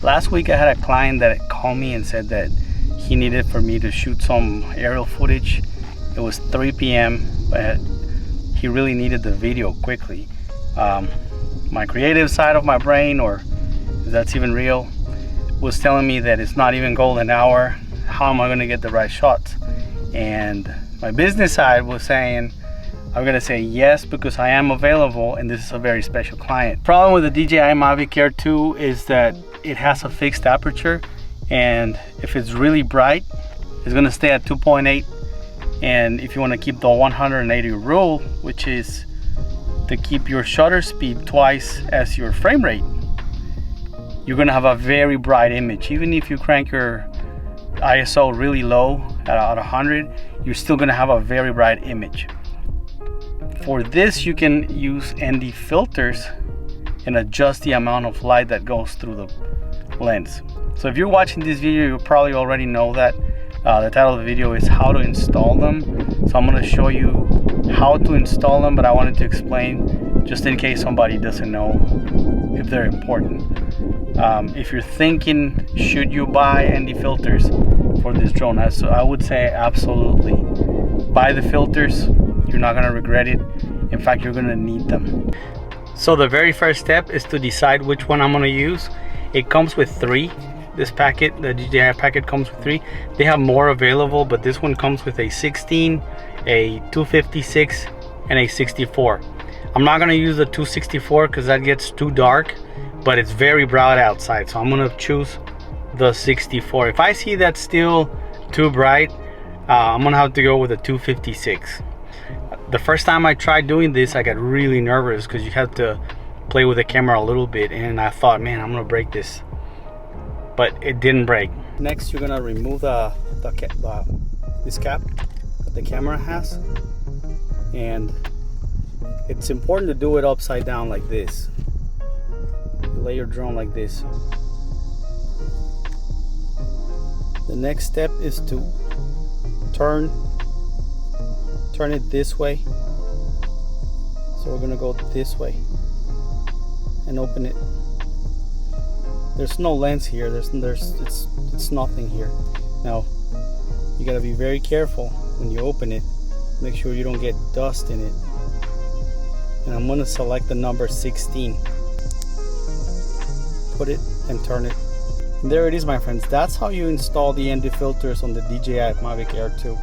Last week I had a client that called me and said that he needed for me to shoot some aerial footage. It was 3 p.m. but he really needed the video quickly. My creative side of my brain, or if that's even real, was telling me that it's not even golden hour. How am I going to get the right shots? And my business side was saying, I'm going to say yes because I am available and this is a very special client. Problem with the DJI Mavic Air 2 is that it has a fixed aperture, and if it's really bright, it's going to stay at 2.8. And if you want to keep the 180 rule, which is to keep your shutter speed twice as your frame rate, you're going to have a very bright image. Even if you crank your ISO really low at 100, you're still going to have a very bright image. For this, you can use ND filters and adjust the amount of light that goes through the lens. So if you're watching this video, you probably already know that. The title of the video is how to install them. So I'm going to show you how to install them, but I wanted to explain just in case somebody doesn't know if they're important. If you're thinking, should you buy ND filters for this drone? I would say absolutely. Buy the filters. You're not going to regret it. In fact, you're going to need them. So the very first step is to decide which one I'm going to use. It comes with 3. This packet, the DJI packet, comes with 3. They have more available, but this one comes with a 16, a 256, and a 64. I'm not going to use the 264 because that gets too dark, but it's very bright outside, so I'm going to choose the 64. If I see that's still too bright, I'm going to have to go with a 256. The first time I tried doing this, I got really nervous because you have to play with the camera a little bit, and I thought, man, I'm gonna break this, but it didn't break. Next, you're gonna remove this cap that the camera has, and it's important to do it upside down like this. You lay your drone like this. The next step is to turn it this way. So we're gonna go this way and open it. There's no lens here. It's nothing here. Now you gotta be very careful when you open it. Make sure you don't get dust in it. And I'm gonna select the number 16. Put it and turn it. And there it is, my friends. That's how you install the ND filters on the DJI Mavic Air 2.